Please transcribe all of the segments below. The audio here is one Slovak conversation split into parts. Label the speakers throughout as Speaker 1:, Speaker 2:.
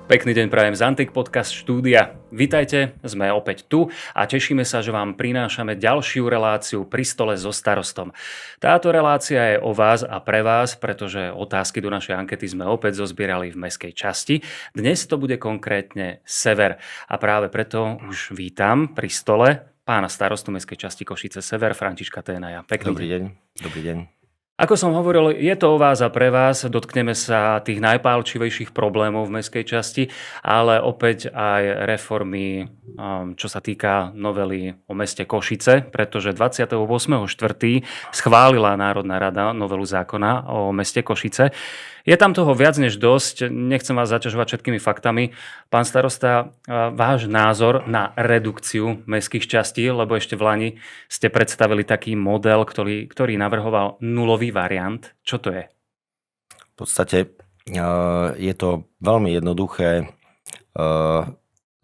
Speaker 1: Pekný deň prajem z Antik Podcast štúdia. Vítajte, sme opäť tu a tešíme sa, že vám prinášame ďalšiu reláciu Pri stole so starostom. Táto relácia je o vás a pre vás, pretože otázky do našej ankety sme opäť zozbierali v mestskej časti. Dnes to bude konkrétne Sever a práve preto už vítam pri stole pána starostu mestskej časti Košice Sever, Františka Ténaja. Pekný deň.
Speaker 2: Dobrý deň.
Speaker 1: Ako som hovoril, je to o vás a pre vás, dotkneme sa tých najpálčivejších problémov v mestskej časti, ale opäť aj reformy, čo sa týka novely o meste Košice, pretože 28.4. schválila Národná rada novelu zákona o meste Košice. Je tam toho viac než dosť, nechcem vás zaťažovať všetkými faktami. Pán starosta, váš názor na redukciu mestských častí, lebo ešte v Lani ste predstavili taký model, ktorý navrhoval nulový variant. Čo to je?
Speaker 2: V podstate je to veľmi jednoduché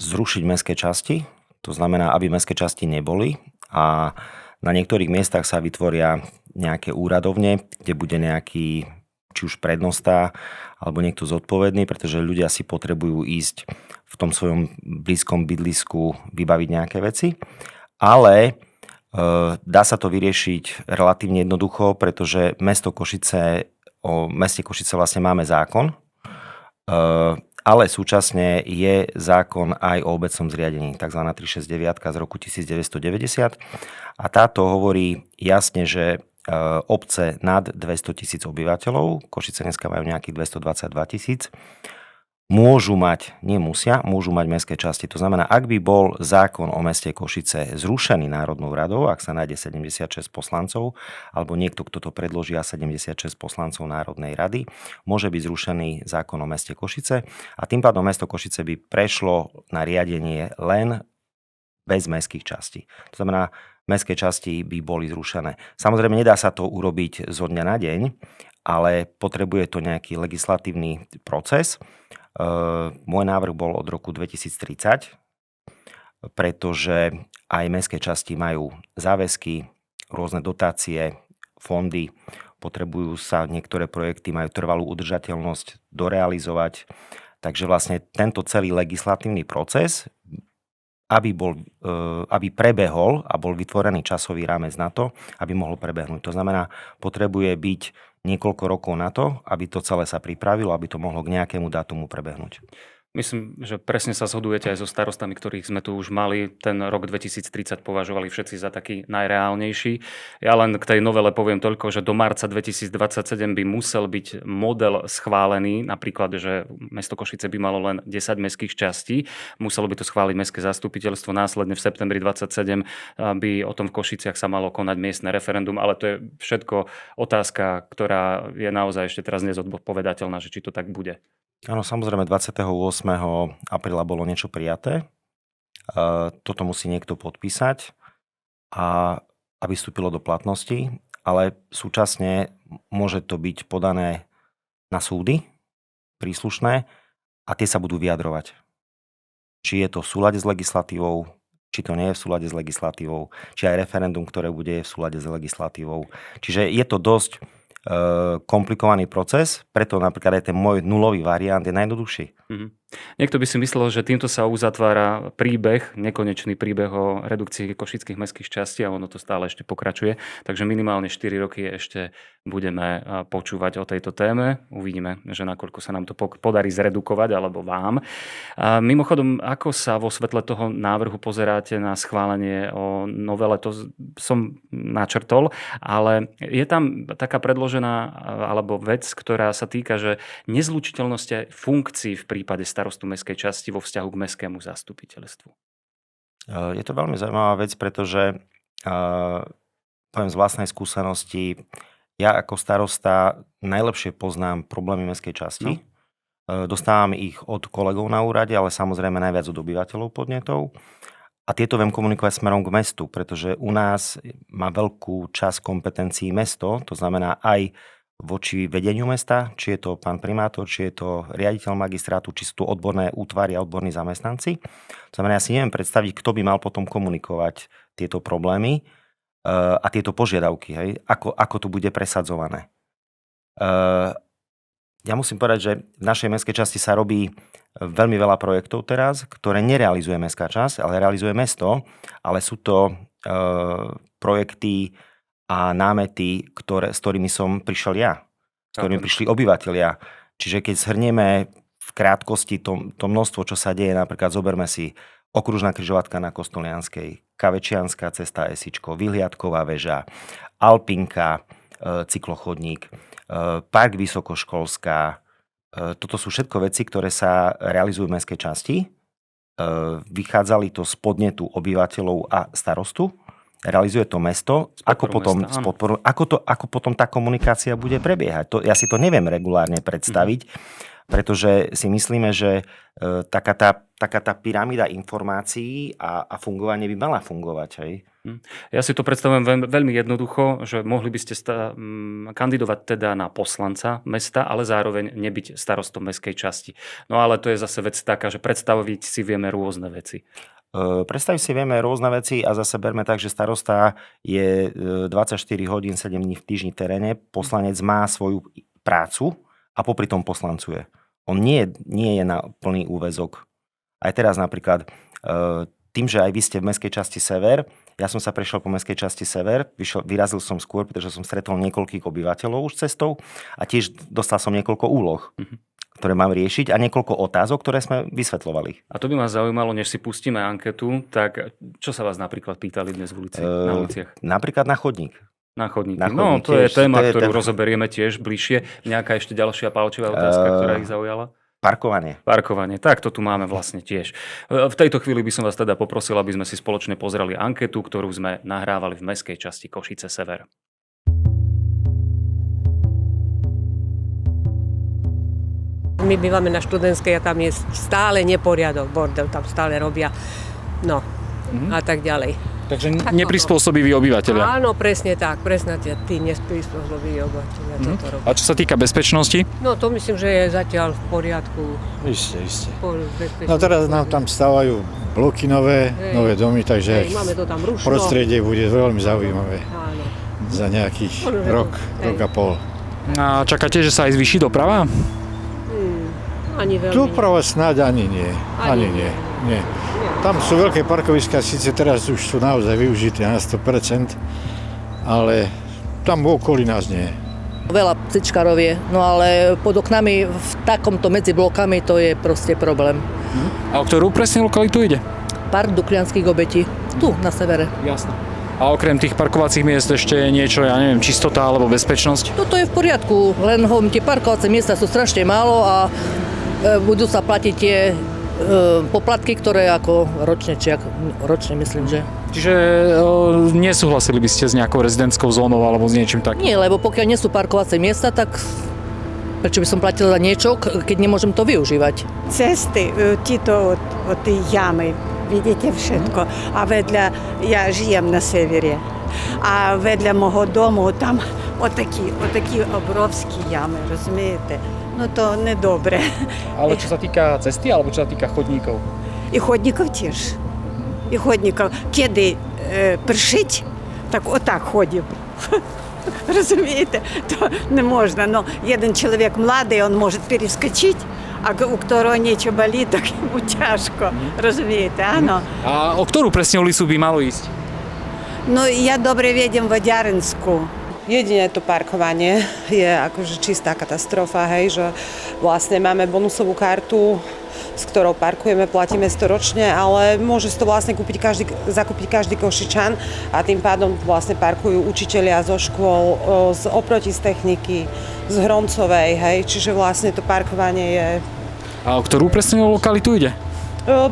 Speaker 2: zrušiť mestské časti. To znamená, aby mestské časti neboli a na niektorých miestach sa vytvoria nejaké úradovne, kde bude nejaký či už prednosta, alebo niekto zodpovedný, pretože ľudia si potrebujú ísť v tom svojom blízkom bydlisku vybaviť nejaké veci. Ale dá sa to vyriešiť relatívne jednoducho, pretože o meste Košice vlastne máme zákon, ale súčasne je zákon aj o obecnom zriadení, tzv. 369 z roku 1990. A táto hovorí jasne, že obce nad 200 000 obyvateľov, Košice dneska majú nejakých 222 000, môžu mať mestské časti. To znamená, ak by bol zákon o meste Košice zrušený Národnou radou, ak sa nájde 76 poslancov, alebo niekto, kto to predloží a 76 poslancov Národnej rady, môže byť zrušený zákon o meste Košice a tým pádom mesto Košice by prešlo na riadenie len bez mestských častí. To znamená, mestské časti by boli zrušené. Samozrejme, nedá sa to urobiť zo dňa na deň, ale potrebuje to nejaký legislatívny proces. Môj návrh bol od roku 2030, pretože aj mestské časti majú záväzky, rôzne dotácie, fondy, potrebujú sa niektoré projekty, majú trvalú udržateľnosť dorealizovať. Takže vlastne tento celý legislatívny proces, aby prebehol a bol vytvorený časový rámec na to, aby mohol prebehnúť. To znamená, potrebuje byť niekoľko rokov na to, aby to celé sa pripravilo, aby to mohlo k nejakému dátumu prebehnúť.
Speaker 1: Myslím, že presne sa zhodujete aj so starostami, ktorých sme tu už mali. Ten rok 2030 považovali všetci za taký najreálnejší. Ja len k tej novele poviem toľko, že do marca 2027 by musel byť model schválený. Napríklad, že mesto Košice by malo len 10 mestských častí. Muselo by to schváliť mestské zastupiteľstvo. Následne v septembri 27 by o tom v Košiciach sa malo konať miestne referendum. Ale to je všetko otázka, ktorá je naozaj ešte teraz nezodpovedateľná, že či to tak bude.
Speaker 2: Áno, samozrejme 28. apríla bolo niečo prijaté. Toto musí niekto podpísať, aby vstúpilo do platnosti, ale súčasne môže to byť podané na súdy príslušné a tie sa budú vyjadrovať. Či je to v súlade s legislatívou, či to nie je v súlade s legislatívou, či aj referendum, ktoré bude v súlade s legislatívou. Čiže je to dosť komplikovaný proces, preto napríklad aj ten môj nulový variant je najjednoduchší.
Speaker 1: Niekto by si myslel, že týmto sa uzatvára nekonečný príbeh o redukcii košických mestských častí a ono to stále ešte pokračuje. Takže minimálne 4 roky ešte budeme počúvať o tejto téme. Uvidíme, že nakoľko sa nám to podarí zredukovať, alebo vám. A mimochodom, ako sa vo svetle toho návrhu pozeráte na schválenie o novele, to som načrtol, ale je tam taká predložená alebo vec, ktorá sa týka, že nezlučiteľnosť funkcií v prípade starostu mestskej časti vo vzťahu k mestskému zastupiteľstvu.
Speaker 2: Je to veľmi zaujímavá vec, pretože poviem z vlastnej skúsenosti, ja ako starosta najlepšie poznám problémy mestskej časti. Dostávam ich od kolegov na úrade, ale samozrejme najviac od obyvateľov podnetov. A tieto viem komunikovať smerom k mestu, pretože u nás má veľkú časť kompetencií mesto, to znamená aj voči vedeniu mesta, či je to pán primátor, či je to riaditeľ magistrátu, či sú tu odborné útvary a odborní zamestnanci. To znamená, ja si neviem predstaviť, kto by mal potom komunikovať tieto problémy a tieto požiadavky, hej, ako to bude presadzované. Ja musím povedať, že v našej mestskej časti sa robí veľmi veľa projektov teraz, ktoré nerealizuje mestská časť, ale realizuje mesto, ale sú to projekty a námety, s ktorými som prišiel ja, s ktorými prišli obyvatelia. Čiže keď zhrnieme v krátkosti to množstvo, čo sa deje, napríklad zoberme si okružná križovatka na Kostolianskej, Kavečianská cesta Esičko, Vyhliadková väža, Alpinka, cyklochodník, Park Vysokoškolská. Toto sú všetko veci, ktoré sa realizujú v mestskej časti. Vychádzali to z podnetu obyvateľov a starostu. Realizuje to mesto. Ako potom tá komunikácia bude prebiehať? Ja si to neviem regulárne predstaviť, pretože si myslíme, že taká tá pyramída informácií a fungovanie by mala fungovať. Hej?
Speaker 1: Ja si to predstavujem veľmi jednoducho, že mohli by ste kandidovať teda na poslanca mesta, ale zároveň nebyť starostom mestskej časti. No ale to je zase vec taká, že predstaviť si vieme rôzne veci.
Speaker 2: Predstaviť si vieme rôzne veci a zase berme tak, že starosta je 24 hodín, 7 dní v týždni v teréne, poslanec má svoju prácu a popri tom poslancuje. On nie je na plný úväzok. Aj teraz napríklad tým, že aj vy ste v mestskej časti Sever, ja som sa prešiel po mestskej časti Sever, vyrazil som skôr, pretože som stretol niekoľkých obyvateľov už cestou a tiež dostal som niekoľko úloh, ktoré mám riešiť a niekoľko otázok, ktoré sme vysvetľovali.
Speaker 1: A to by ma zaujímalo, než si pustíme anketu, tak čo sa vás napríklad pýtali dnes v ulici, na uliciach?
Speaker 2: Napríklad na chodník.
Speaker 1: Na chodník. No, to je téma, ktorú rozoberieme tiež bližšie. Nejaká ešte ďalšia palčivá otázka, ktorá ich zaujala?
Speaker 2: Parkovanie.
Speaker 1: Tak to tu máme vlastne tiež. V tejto chvíli by som vás teda poprosil, aby sme si spoločne pozreli anketu, ktorú sme nahrávali v mestskej časti Košice Sever.
Speaker 3: My bývame na Študentskej a tam je stále neporiadok, bordel tam stále robia. No, a tak ďalej.
Speaker 4: Takže neprispôsobiví obyvateľia.
Speaker 3: Áno, presne tak, presne tí neprispôsobiví obyvateľia toto robia.
Speaker 4: A čo sa týka bezpečnosti?
Speaker 3: No to myslím, že je zatiaľ v poriadku.
Speaker 5: Isté. No teraz nám tam stávajú bloky nové domy, takže
Speaker 3: máme to tam rušno.
Speaker 5: Prostredie bude veľmi zaujímavé.
Speaker 3: Áno.
Speaker 5: Za nejakých rok a pol.
Speaker 4: A čakáte, že sa aj zvýši doprava?
Speaker 3: Ani veľmi.
Speaker 5: Doprava snáď ani nie. Ani nie. Tam sú veľké parkoviská, síce teraz už sú naozaj využité na 100%, ale tam v okolí nás nie.
Speaker 6: Veľa psičkarov je, no ale pod oknami v takomto medzi blokami to je proste problém.
Speaker 4: A o ktorú presne lokalitu ide?
Speaker 6: Park Duklianských obetí, tu na severe.
Speaker 4: Jasné. A okrem tých parkovacích miest ešte niečo, ja neviem, čistota alebo bezpečnosť?
Speaker 6: Toto je v poriadku, len tie parkovacie miesta sú strašne málo a budú sa platiť tie poplatky, ktoré ako ročne myslím, že.
Speaker 4: Čiže nesúhlasili by ste s nejakou rezidentskou zónou alebo s niečím takým?
Speaker 6: Nie, lebo pokiaľ nie sú parkovacie miesta, tak prečo by som platila za niečo, keď nemôžem to využívať?
Speaker 7: Cesty, títo od jamy, vidíte všetko. A vedľa, ja žijem na severe, a vedľa mого дому там отакі обровські ями, розумієте? No to nedobre.
Speaker 4: Ale čo sa týka cesty, alebo čo sa týka chodníkov?
Speaker 7: І ходників теж. І ходників. Kiedy пришить, так отак ходив. Розумієте? То не можна. Но один чоловік молодий, він може перескочити, а у которого нічого болить, так йому тяжко. Розумієте, ано?
Speaker 4: A o ktorú presne ulicu by malo ísť?
Speaker 7: No ja dobre vediem Водяринську.
Speaker 8: Jedine to parkovanie je akože čistá katastrofa, hej, že vlastne máme bonusovú kartu, s ktorou parkujeme, platíme 100 ročne, ale môže si to vlastne zakúpiť každý Košičan a tým pádom vlastne parkujú učitelia zo škôl, z Oprotistechniky, z Hroncovej, hej, čiže vlastne to parkovanie je...
Speaker 4: A o ktorú presne lokalitu ide?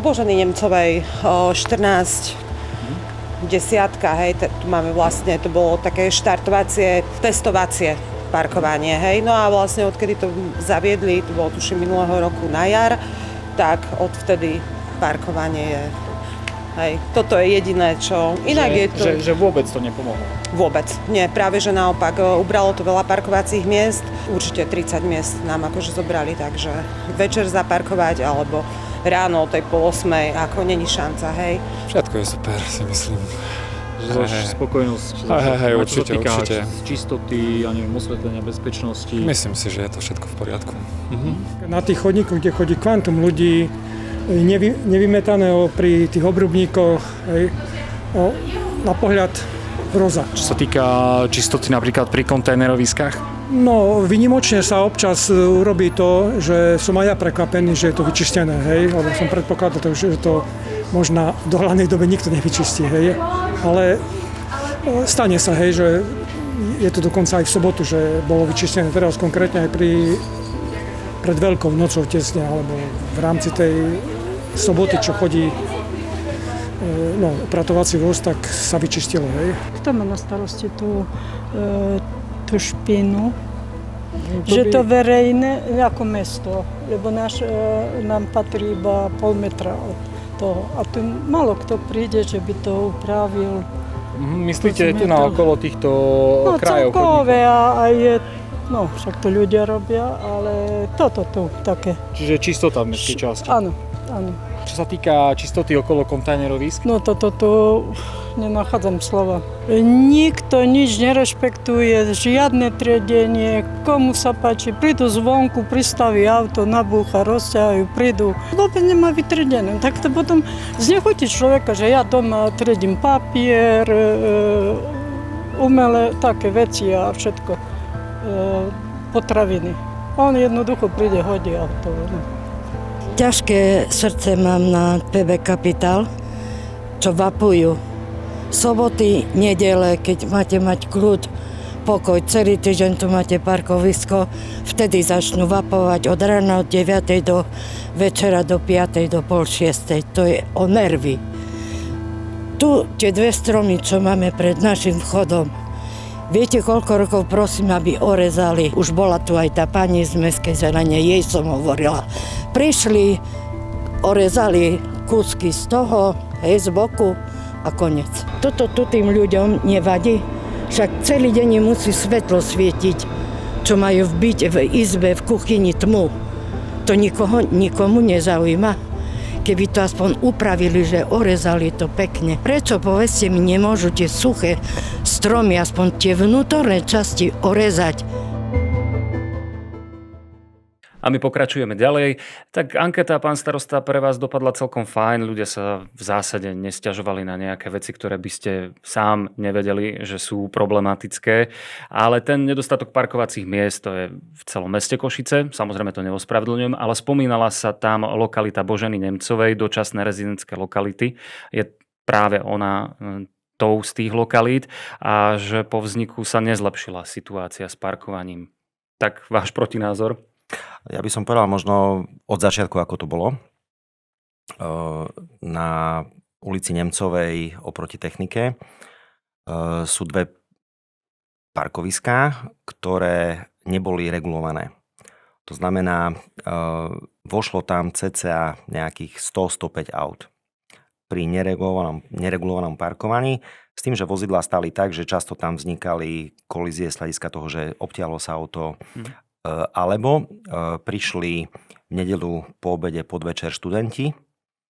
Speaker 8: Boženy Nemcovej, 14... desiatka, hej, tu máme vlastne, to bolo také štartovacie, testovacie parkovanie, hej, no a vlastne odkedy to zaviedli, to bolo tuším minulého roku na jar, tak odvtedy parkovanie je, hej, toto je jediné, čo, inak je to...
Speaker 4: Že vôbec to nepomohlo?
Speaker 8: Vôbec, nie, práve že naopak, ubralo to veľa parkovacích miest, určite 30 miest nám akože zobrali, takže večer zaparkovať, alebo ráno o tej 7:30, ako není šanca, hej.
Speaker 5: Všetko je super, si myslím.
Speaker 4: Spokojnosť,
Speaker 5: určite,
Speaker 4: čo sa týka
Speaker 5: určite.
Speaker 4: čistoty, ja neviem, osvetlenia, bezpečnosti.
Speaker 5: Myslím si, že je to všetko v poriadku.
Speaker 9: Na tých chodníkoch, kde chodí kvantum ľudí, nevymetané pri tých obrubníkoch, na pohľad hroza.
Speaker 4: Čo sa týka čistoty napríklad pri kontajneroviskách?
Speaker 9: No, výnimočne sa občas urobí to, že som aj ja prekvapený, že je to vyčistené, hej, lebo som predpokladal, že to možno v dohľadnej dobe nikto nevyčistí, hej, ale stane sa, hej, že je to dokonca aj v sobotu, že bolo vyčistené teraz konkrétne aj pred Veľkou nocou tesne, alebo v rámci tej soboty, čo chodí upratovací voz, tak sa vyčistilo, hej.
Speaker 10: Kto má na starosti tú špinu? Že to verejné ako mesto, lebo nám patrí iba pol metra od toho. A tu málo kto príde, že by to upravil.
Speaker 4: Myslíte tu na okolo týchto krajov?
Speaker 10: Celkové a je, však to ľudia robia, ale toto tu také.
Speaker 4: Čiže čistota v mestskej časti?
Speaker 10: Áno.
Speaker 4: Čo sa týka čistoty okolo kontajnerovísk?
Speaker 10: Toto tu nenachádzam slova. Nikto nič nerešpektuje, žiadne triedenie, komu sa páči, prídu zvonku, pristaví auto, nabúcha, rozťahajú, prídu. Vôbec nemá vytriedené, tak to potom znechutí človeka, že ja doma triedím papier, umelé také veci a všetko, potraviny. On jednoducho príde, hodí auto.
Speaker 11: Ťažké srdce mám na PB Kapitál, čo vapujú. Soboty, nedele, keď máte mať kľud, pokoj, celý týždeň tu máte parkovisko, vtedy začnú vapovať od rána od 9. do večera do 5. do pol 6. To je o nervy. Tu tie dve stromy, čo máme pred našim vchodom, viete, koľko rokov prosím, aby orezali. Už bola tu aj tá pani z Mestskej zelene, jej som hovorila. Prišli, orezali kúsky z toho, z boku a koniec. Toto tu tým ľuďom nevadí, však celý deň musí svetlo svietiť, čo majú v byte, v izbe, v kuchyni tmu. To nikomu nezaujíma. Keby to aspoň upravili, že orezali to pekne. Prečo, povedzte mi, nemôžu tie suché stromy, aspoň tie vnútorné časti orezať?
Speaker 1: A my pokračujeme ďalej. Tak anketa, pán starosta, pre vás dopadla celkom fajn. Ľudia sa v zásade nesťažovali na nejaké veci, ktoré by ste sám nevedeli, že sú problematické. Ale ten nedostatok parkovacích miest, to je v celom meste Košice. Samozrejme to neospravedlňujem, ale spomínala sa tam lokalita Boženy Nemcovej, dočasné rezidentské lokality. Je práve ona tou z tých lokalít a že po vzniku sa nezlepšila situácia s parkovaním. Tak váš protinázor?
Speaker 2: Ja by som povedal možno od začiatku, ako to bolo. Na ulici Nemcovej oproti Technike sú dve parkoviská, ktoré neboli regulované. To znamená, vošlo tam cca nejakých 100-105 aut pri neregulovanom parkovaní, s tým, že vozidlá stáli tak, že často tam vznikali kolízie z hľadiska toho, že obtiahlo sa auto, alebo prišli v nedeľu po obede, podvečer študenti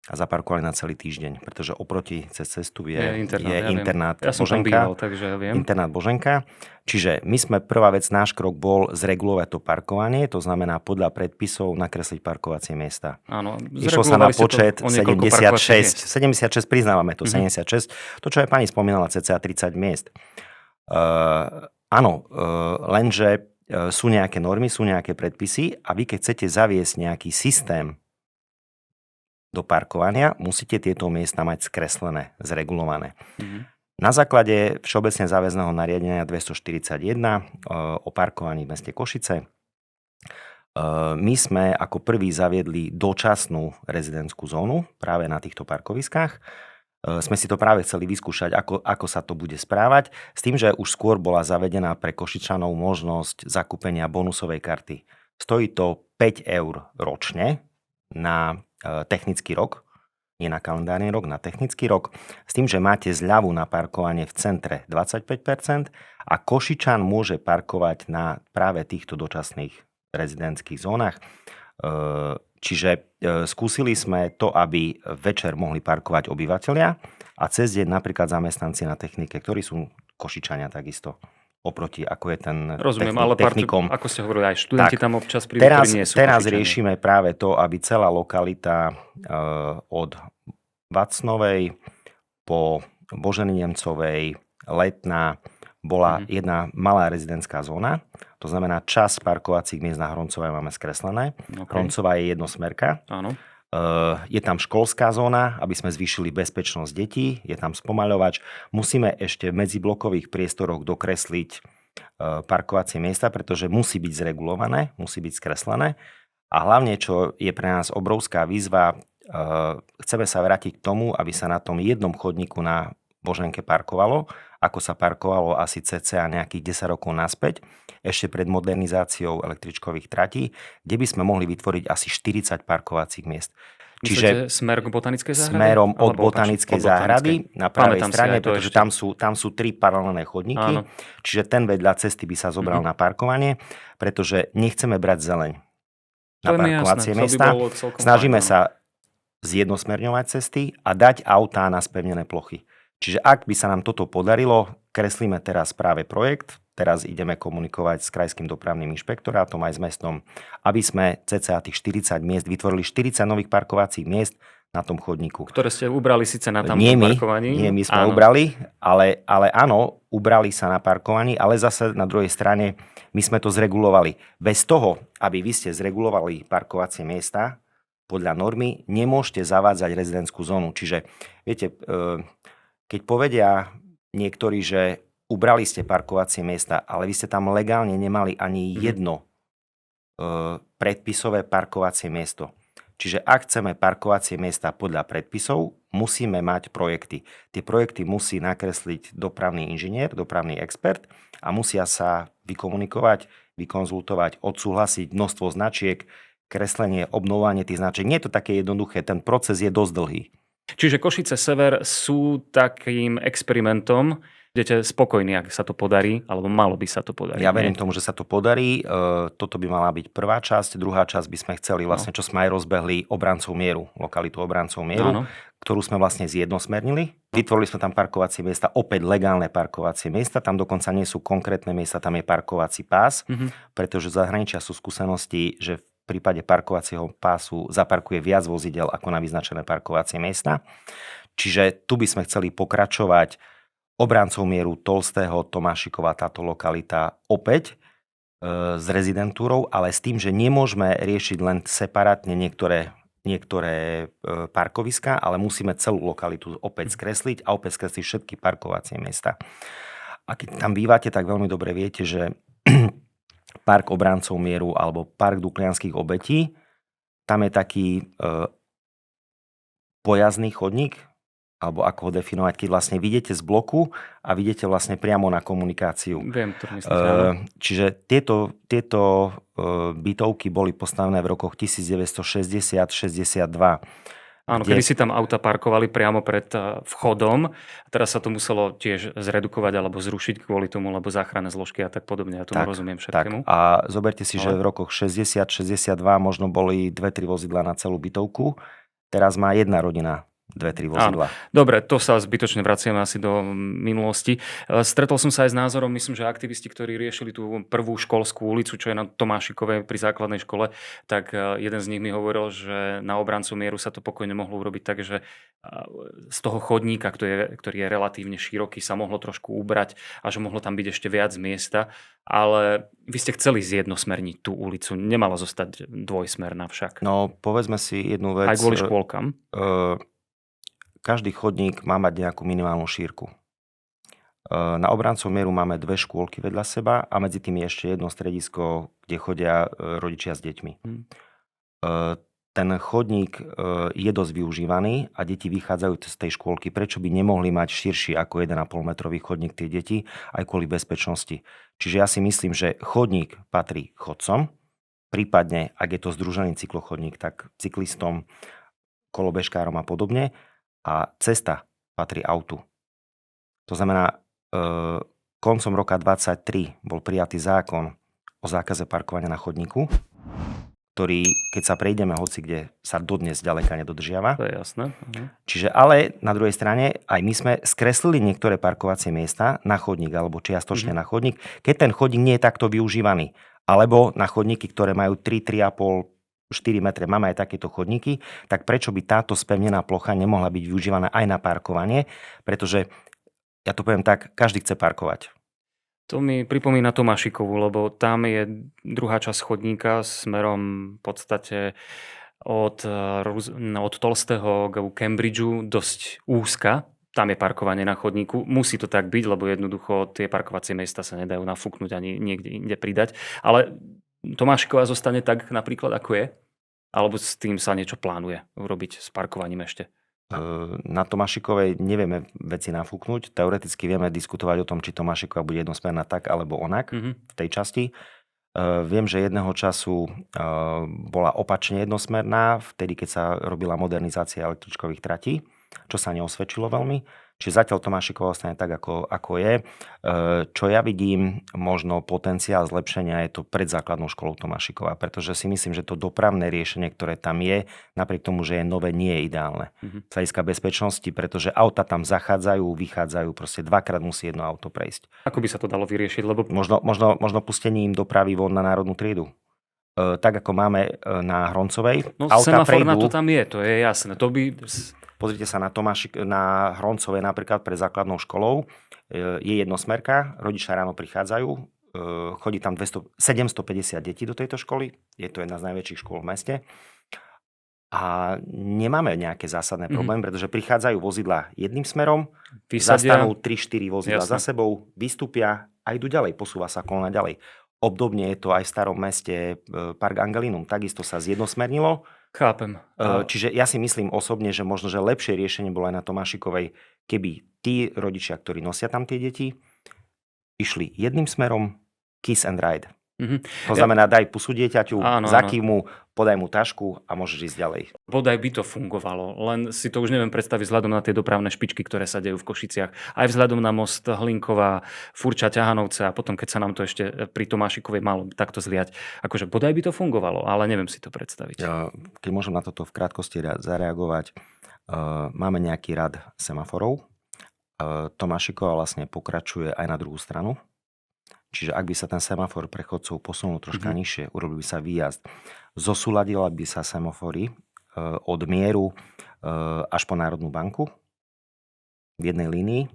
Speaker 2: a zaparkovali na celý týždeň, pretože oproti cez cestu je internát
Speaker 1: ja som
Speaker 2: Boženka.
Speaker 1: Býval, takže ja viem.
Speaker 2: Internát Boženka. Čiže my sme, prvá vec, náš krok bol zregulovať to parkovanie, to znamená podľa predpisov nakresliť parkovacie miesta.
Speaker 1: Áno,
Speaker 2: išlo sa na počet 76, priznávame to, 76. To, čo aj pani spomínala, cca 30 miest. Lenže sú nejaké normy, sú nejaké predpisy a vy, keď chcete zaviesť nejaký systém do parkovania, musíte tieto miesta mať skreslené, zregulované. Na základe všeobecne záväzného nariadenia 241 o parkovaní v meste Košice my sme ako prvý zaviedli dočasnú rezidentskú zónu práve na týchto parkoviskách. Sme si to práve chceli vyskúšať, ako sa to bude správať, s tým, že už skôr bola zavedená pre Košičanov možnosť zakúpenia bonusovej karty. Stojí to 5 eur ročne na technický rok, nie na kalendárny rok, na technický rok, s tým, že máte zľavu na parkovanie v centre 25% a Košičan môže parkovať na práve týchto dočasných rezidentských zónach. Čiže skúsili sme to, aby večer mohli parkovať obyvatelia a cez deň napríklad zamestnanci na technike, ktorí sú Košičania takisto. oproti ako je ten
Speaker 1: Rozumiem, ale
Speaker 2: technikom.
Speaker 1: ako ste hovorili, aj študenti
Speaker 2: Tak,
Speaker 1: tam občas prídu, ktorí nie sú
Speaker 2: Teraz
Speaker 1: Košičania.
Speaker 2: riešime práve to, aby celá lokalita od Vacnovej po Boženy Nemcovej, Letná, bola jedna malá rezidentská zóna. To znamená, čas parkovacích miest na Hroncovej máme skreslené.
Speaker 1: Okay.
Speaker 2: Hroncová je jednosmerka.
Speaker 1: Áno.
Speaker 2: Je tam školská zóna, aby sme zvýšili bezpečnosť detí, je tam spomaľovač. Musíme ešte v medziblokových priestoroch dokresliť parkovacie miesta, pretože musí byť zregulované, musí byť skreslené. A hlavne, čo je pre nás obrovská výzva, chceme sa vrátiť k tomu, aby sa na tom jednom chodníku na Boženke parkovalo, ako sa parkovalo asi cca nejakých 10 rokov naspäť, ešte pred modernizáciou električkových tratí, kde by sme mohli vytvoriť asi 40 parkovacích miest.
Speaker 1: Čiže smer k botanickej záhrade?
Speaker 2: Smerom od botanickej záhrady na pravej strane, pretože tam sú 3 paralelné chodníky. Áno. Čiže ten vedľa cesty by sa zobral na parkovanie, pretože nechceme brať zeleň na parkovacie miesta. Snažíme sa zjednosmerňovať cesty a dať autá na spevnené plochy. Čiže ak by sa nám toto podarilo, kreslíme teraz práve projekt, teraz ideme komunikovať s krajským dopravným inšpektorátom aj s mestom, aby sme cca tých 40 miest vytvorili 40 nových parkovacích miest na tom chodníku.
Speaker 1: Ktoré ste ubrali síce na tamtom parkovaní.
Speaker 2: Nie, my sme ubrali, ale áno, ubrali sa na parkovaní, ale zase na druhej strane my sme to zregulovali. Bez toho, aby vy ste zregulovali parkovacie miesta podľa normy, nemôžete zavádzať rezidentskú zónu. Čiže, viete, keď povedia niektorí, že ubrali ste parkovacie miesta, ale vy ste tam legálne nemali ani jedno predpisové parkovacie miesto. Čiže ak chceme parkovacie miesta podľa predpisov, musíme mať projekty. Tie projekty musí nakresliť dopravný inžinier, dopravný expert a musia sa vykomunikovať, vykonzultovať, odsúhlasiť množstvo značiek, kreslenie, obnovovanie tých značiek. Nie je to také jednoduché, ten proces je dosť dlhý.
Speaker 1: Čiže Košice Sever sú takým experimentom. Budete spokojní, ak sa to podarí, alebo malo by sa to podariť.
Speaker 2: Ja verím tomu, že sa to podarí. Toto by mala byť prvá časť. Druhá časť by sme chceli vlastne, čo sme aj rozbehli, Obrancov mieru, lokalitu Obrancov mieru, ktorú sme vlastne zjednosmernili. Vytvorili sme tam parkovacie miesta, opäť legálne parkovacie miesta. Tam dokonca nie sú konkrétne miesta, tam je parkovací pás, pretože z zahraničia sú skúsenosti, že v prípade parkovacieho pásu zaparkuje viac vozidel ako na vyznačené parkovacie miesta. Čiže tu by sme chceli pokračovať. Obrancov mieru, Tolstého, Tomášikova, táto lokalita opäť s rezidentúrou, ale s tým, že nemôžeme riešiť len separátne niektoré parkoviská, ale musíme celú lokalitu opäť skresliť a opäť skresliť všetky parkovacie miesta. A keď tam bývate, tak veľmi dobre viete, že park Obrancov mieru alebo park Duklianských obetí, tam je taký pojazdný chodník, alebo ako ho definovať, keď vlastne vidíte z bloku a vidíte vlastne priamo na komunikáciu.
Speaker 1: Viem, to myslím.
Speaker 2: Čiže tieto bytovky boli postavené v rokoch 1960-62.
Speaker 1: Áno, kedy si tam auta parkovali priamo pred vchodom. A teraz sa to muselo tiež zredukovať alebo zrušiť kvôli tomu, lebo záchranné zložky a tak podobne. Ja tomu rozumiem všetkému.
Speaker 2: Tak. A zoberte si, že v rokoch 60-62 možno boli 2-3 vozidlá na celú bytovku. Teraz má jedna rodina 2-3 vozidlá.
Speaker 1: Dobre, to sa zbytočne vraciame asi do minulosti. Stretol som sa aj s názorom, myslím, že aktivisti, ktorí riešili tú prvú školskú ulicu, čo je na Tomášikovej pri základnej škole, tak jeden z nich mi hovoril, že na Obrancov mieru sa to pokojne mohlo urobiť tak, že z toho chodníka, ktorý je relatívne široký, sa mohlo trošku ubrať a že mohlo tam byť ešte viac miesta. Ale vy ste chceli zjednosmerniť tú ulicu. Nemala zostať dvojsmerná však.
Speaker 2: No, povedzme si jednu vec.
Speaker 1: Aj kvôli škôlkam.
Speaker 2: Každý chodník má mať nejakú minimálnu šírku. Na Obrancov mieru máme 2 škôlky vedľa seba a medzi tým je ešte jedno stredisko, kde chodia rodičia s deťmi. Ten chodník je dosť využívaný a deti vychádzajú z tej škôlky. Prečo by nemohli mať širší ako 1,5 metrový chodník tie deti, aj kvôli bezpečnosti? Čiže ja si myslím, že chodník patrí chodcom, prípadne, ak je to združený cyklochodník, tak cyklistom, kolobežkárom a podobne. A cesta patrí autu. To znamená, koncom roka 2023 bol prijatý zákon o zákaze parkovania na chodníku. ktorý, keď sa prejdeme hoci kde, sa dodnes ďaleka nedodržiava.
Speaker 1: To je jasné.
Speaker 2: Čiže ale na druhej strane aj my sme skreslili niektoré parkovacie miesta na chodník alebo čiastočne na chodník, keď ten chodník nie je takto využívaný. Alebo na chodníky, ktoré majú 3,5, 4 metre, máme aj takéto chodníky, tak prečo by táto spevnená plocha nemohla byť využívaná aj na parkovanie? Pretože, ja to poviem tak, každý chce parkovať.
Speaker 1: To mi pripomína Tomášikovú, lebo tam je druhá časť chodníka smerom v podstate od Tolstého k Cambridgeu dosť úzka. Tam je parkovanie na chodníku. Musí to tak byť, lebo jednoducho tie parkovacie miesta sa nedajú nafúknuť ani niekde inde pridať. Ale Tomášiková zostane tak napríklad, ako je? Alebo s tým sa niečo plánuje urobiť s parkovaním ešte?
Speaker 2: Na Tomášikovej nevieme veci nafúknuť. Teoreticky vieme diskutovať o tom, či Tomášiková bude jednosmerná tak alebo onak v tej časti. Viem, že jedného času bola opačne jednosmerná, vtedy, keď sa robila modernizácia električkových tratí, čo sa neosvedčilo veľmi. Čiže zatiaľ Tomášiková ostane tak, ako je. Čo ja vidím, možno potenciál zlepšenia je to pred základnou školou Tomášiková, pretože si myslím, že to dopravné riešenie, ktoré tam je, napriek tomu, že je nové, nie je ideálne. Z hľadiska bezpečnosti, pretože auta tam zachádzajú, vychádzajú, proste dvakrát musí jedno auto prejsť.
Speaker 1: Ako by sa to dalo vyriešiť? Lebo...
Speaker 2: Možno pustením dopravy von na národnú triedu. Tak, ako máme na Hroncovej.
Speaker 1: No semafor na to tam je, to je jasné. To by...
Speaker 2: Pozrite sa na Hroncovej napríklad pred základnou školou. Je jednosmerka, rodičia ráno prichádzajú, chodí tam 750 detí do tejto školy. Je to jedna z najväčších škôl v meste. A nemáme nejaké zásadné problémy, pretože prichádzajú vozidlá jedným smerom, zastanú 3-4 vozidlá za sebou, vystúpia a idú ďalej, posúva sa kolona ďalej. Obdobne je to aj v starom meste Park Angelinum. Takisto sa zjednosmernilo.
Speaker 1: Chápem.
Speaker 2: Čiže ja si myslím osobne, že možno, že lepšie riešenie bolo aj na Tomášikovej, keby tí rodičia, ktorí nosia tam tie deti, išli jedným smerom, kiss and ride. To znamená, daj pusu dieťaťu, zakýv mu, podaj mu tašku a môžeš ísť ďalej.
Speaker 1: Bodaj by to fungovalo, len si to už neviem predstaviť vzhľadom na tie dopravné špičky, ktoré sa dejú v Košiciach. Aj vzhľadom na most Hlinková, Furča, Ťahanovce a potom, keď sa nám to ešte pri Tomášikovej malo takto zliať. Akože bodaj by to fungovalo, ale neviem si to predstaviť.
Speaker 2: Keď môžem na toto v krátkosti zareagovať, máme nejaký rad semaforov. Tomášiková vlastne pokračuje aj na druhú stranu. Čiže ak by sa ten semafor pre chodcov posunul troška nižšie, urobil by sa výjazd, zosúladila by sa semafory od Mieru až po Národnú banku v jednej línii.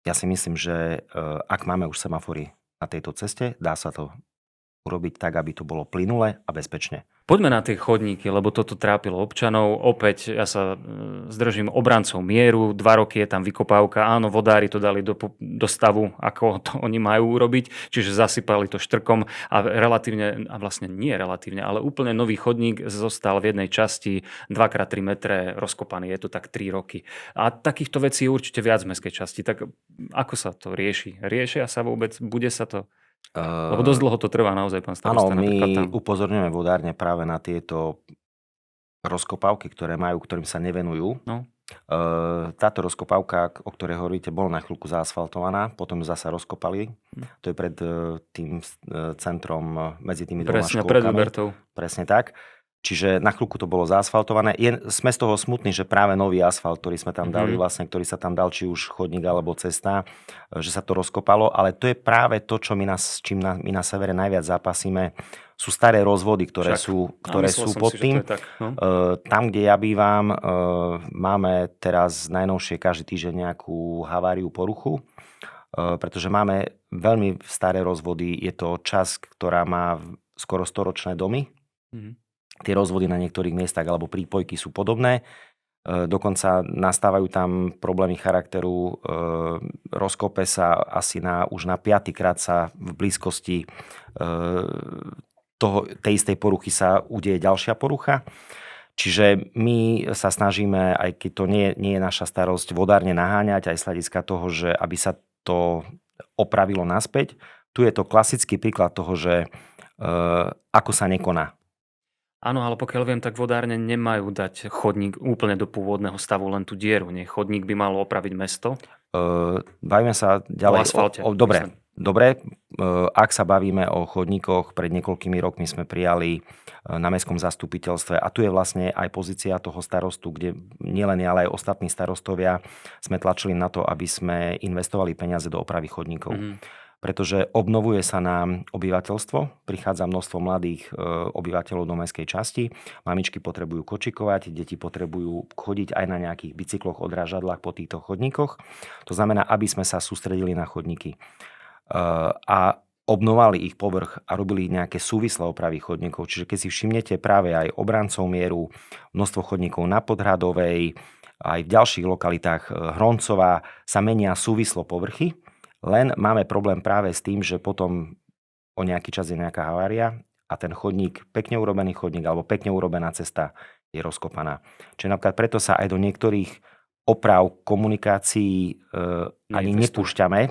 Speaker 2: Ja si myslím, že ak máme už semafory na tejto ceste, dá sa to urobiť tak, aby to bolo plynulé a bezpečne.
Speaker 1: Poďme na tie chodníky, lebo toto trápilo občanov. Opäť ja sa zdržím obrancov Mieru. 2 roky je tam vykopávka. Áno, vodári to dali do stavu, ako to oni majú urobiť. Čiže zasypali to štrkom a relatívne, a vlastne nie relatívne, ale úplne nový chodník zostal v jednej časti 2x3 metre rozkopaný. Je to tak 3 roky. A takýchto vecí je určite viac v mestskej časti. Tak ako sa to rieši? Riešia sa vôbec? Bude sa to... Lebo dosť dlho to trvá naozaj, pán starosta.
Speaker 2: Áno, my upozorňujeme vodárne práve na tieto rozkopávky, ktorým sa nevenujú.
Speaker 1: No.
Speaker 2: Táto rozkopávka, o ktorej hovoríte, bola na chvíľku zaasfaltovaná, potom zasa rozkopali. To je pred tým centrom, medzi tými dvoma škôlkami.
Speaker 1: Pred Hubertou.
Speaker 2: Presne tak. Čiže na chvíľku to bolo zaasfaltované. Sme z toho smutní, že práve nový asfalt, ktorý sme tam dali, ktorý sa tam dal, či už chodník alebo cesta, že sa to rozkopalo, ale to je práve to, čo my na severe najviac zápasíme. Sú staré rozvody, ktoré sú pod tým. Tam, kde ja bývam, máme teraz najnovšie každý týždeň nejakú haváriu, poruchu, pretože máme veľmi staré rozvody. Je to časť, ktorá má skoro 100-ročné domy. Tie rozvody na niektorých miestach alebo prípojky sú podobné. Dokonca nastávajú tam problémy charakteru. Rozkope sa asi už na 5. krát sa v blízkosti tej istej poruchy sa udeje ďalšia porucha. Čiže my sa snažíme, aj keď to nie je naša starosť, vodárne naháňať aj z hľadiska toho, že aby sa to opravilo naspäť. Tu je to klasický príklad toho, že ako sa nekoná.
Speaker 1: Áno, ale pokiaľ viem, tak vodárne nemajú dať chodník úplne do pôvodného stavu, len tú dieru. Nie, chodník by malo opraviť mesto.
Speaker 2: Bavíme sa ďalej
Speaker 1: o asfalte.
Speaker 2: Dobre, Dobre, ak sa bavíme o chodníkoch, pred niekoľkými rokmi sme prijali na mestskom zastupiteľstve a tu je vlastne aj pozícia toho starostu, kde nielen ja, ale aj ostatní starostovia sme tlačili na to, aby sme investovali peniaze do opravy chodníkov. Pretože obnovuje sa nám obyvateľstvo, prichádza množstvo mladých obyvateľov do mestskej časti, mamičky potrebujú kočikovať, deti potrebujú chodiť aj na nejakých bicykloch, odrážadlách po týchto chodníkoch. To znamená, aby sme sa sústredili na chodníky a obnovali ich povrch a robili nejaké súvislé opravy chodníkov. Čiže keď si všimnete práve aj Obrancov mieru, množstvo chodníkov na Podhradovej, aj v ďalších lokalitách Hroncová sa menia súvislo povrchy, len máme problém práve s tým, že potom o nejaký čas je nejaká havária a ten chodník, pekne urobený chodník alebo pekne urobená cesta je rozkopaná. Čiže napríklad preto sa aj do niektorých oprav komunikácií ani nepúšťame.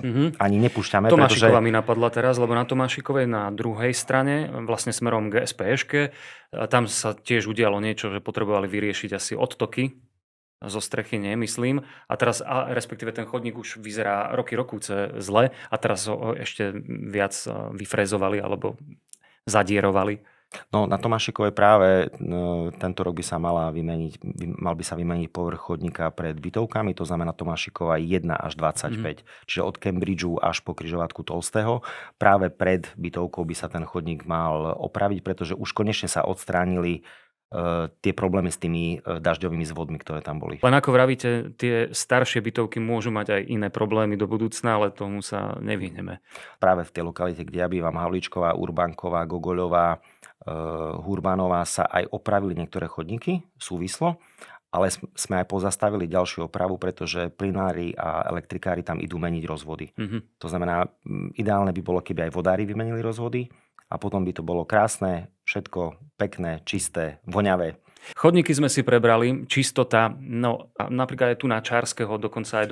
Speaker 1: Tomášikova mi napadla teraz, lebo na Tomášikovej na druhej strane, vlastne smerom k SPŠke, tam sa tiež udialo niečo, že potrebovali vyriešiť asi odtoky zo strechy, nemyslím. A teraz, respektíve ten chodník už vyzerá rokúce zle a teraz ho ešte viac vyfrezovali alebo zadierovali.
Speaker 2: No, na Tomášikovej práve tento rok by sa mal by sa vymeniť povrch chodníka pred bytovkami, to znamená Tomášikova 1 až 25. Čiže od Cambridgeu až po križovatku Tolstého. Práve pred bytovkou by sa ten chodník mal opraviť, pretože už konečne sa odstránili tie problémy s tými dažďovými zvodmi, ktoré tam boli.
Speaker 1: Len ako vravíte, tie staršie bytovky môžu mať aj iné problémy do budúcna, ale tomu sa nevyhneme.
Speaker 2: Práve v tej lokalite, kde ja bývam, Havlíčková, Urbánková, Gogoľová, Hurbanová, sa aj opravili niektoré chodníky súvislo, ale sme aj pozastavili ďalšiu opravu, pretože plynári a elektrikári tam idú meniť rozvody. To znamená, ideálne by bolo, keby aj vodári vymenili rozvody a potom by to bolo krásne, všetko pekné, čisté, voňavé.
Speaker 1: Chodníky sme si prebrali, čistota, no napríklad aj tu na Čárskeho, dokonca aj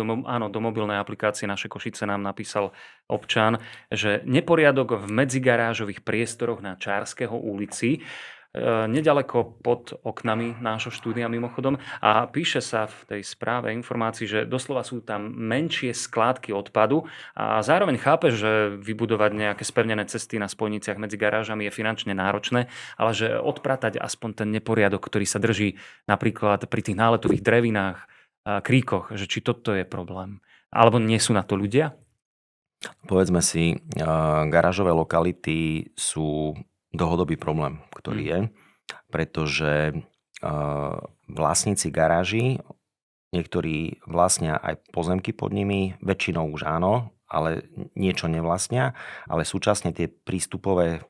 Speaker 1: do mobilnej aplikácie Naše Košice nám napísal občan, že neporiadok v medzigarážových priestoroch na Čárskeho ulici, nedaleko pod oknami nášho štúdia mimochodom, a píše sa v tej správe informácii, že doslova sú tam menšie skládky odpadu a zároveň chápe, že vybudovať nejaké spevnené cesty na spojniciach medzi garážami je finančne náročné, ale že odpratať aspoň ten neporiadok, ktorý sa drží napríklad pri tých náletových drevinách, kríkoch, že či toto je problém. Alebo nie sú na to ľudia?
Speaker 2: Povedzme si, garážové lokality sú dlhodobý problém, ktorý je, pretože vlastníci garáží, niektorí vlastnia aj pozemky pod nimi, väčšinou už áno, ale niečo nevlastnia, ale súčasne tie prístupy,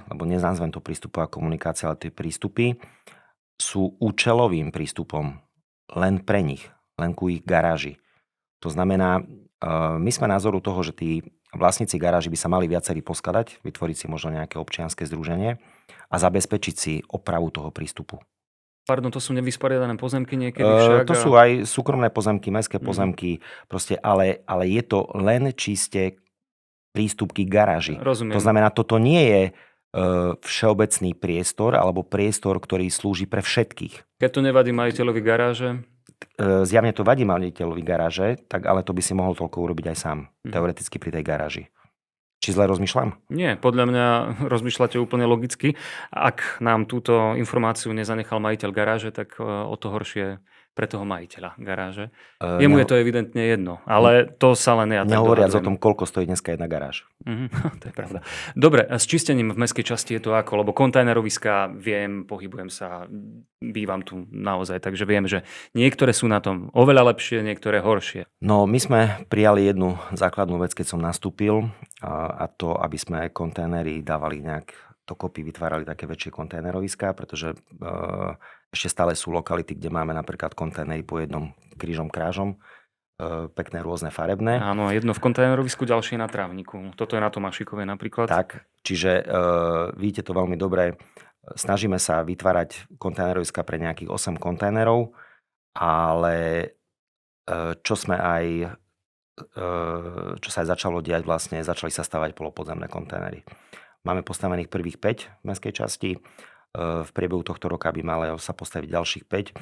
Speaker 2: lebo nenazvem to prístupová komunikácia, ale tie prístupy sú účelovým prístupom len pre nich, len ku ich garáži. To znamená, my sme názoru toho, že tí vlastníci garáži by sa mali viacerí poskladať, vytvoriť si možno nejaké občianske združenie a zabezpečiť si opravu toho prístupu.
Speaker 1: Pardon, to sú nevysporiadané pozemky niekedy však?
Speaker 2: To sú aj súkromné pozemky, mestské pozemky, proste, ale je to len čiste prístupky k garáži.
Speaker 1: Rozumiem.
Speaker 2: To znamená, toto nie je všeobecný priestor alebo priestor, ktorý slúži pre všetkých.
Speaker 1: Keď to nevadí majiteľovi garáže?
Speaker 2: Zjavne to vadí majiteľovi garáže, tak ale to by si mohol toľko urobiť aj sám, teoreticky pri tej garáži. Či zle rozmýšľam?
Speaker 1: Nie, podľa mňa rozmýšľate úplne logicky. Ak nám túto informáciu nezanechal majiteľ garáže, tak o to horšie pre toho majiteľa garáže. Jemu je to evidentne jedno, ale to sa len ja tak
Speaker 2: nehovoriac
Speaker 1: dohadujem.
Speaker 2: o tom, koľko stojí dneska jedna garáž.
Speaker 1: To je pravda. Dobre, s čistením v mestskej časti je to ako, lebo kontajneroviská viem, pohybujem sa, bývam tu naozaj, takže viem, že niektoré sú na tom oveľa lepšie, niektoré horšie.
Speaker 2: No, my sme prijali jednu základnú vec, keď som nastúpil, a to, aby sme kontajnery dávali nejak dokopy, vytvárali také väčšie kontajneroviská, pretože ešte stále sú lokality, kde máme napríklad kontajnery po jednom krížom krážom, pekné rôzne farebné.
Speaker 1: Áno, jedno v kontajnerovisku, ďalšie na trávniku. Toto je na Tomášikovej napríklad.
Speaker 2: Tak, čiže vidíte to veľmi dobre. Snažíme sa vytvárať kontajneroviska pre nejakých 8 kontajnerov, ale čo sa aj začalo diať, vlastne začali sa stavať polopodzemné kontajnery. Máme postavených prvých 5 v mestskej časti. V priebehu tohto roka by malo sa postaviť ďalších 5.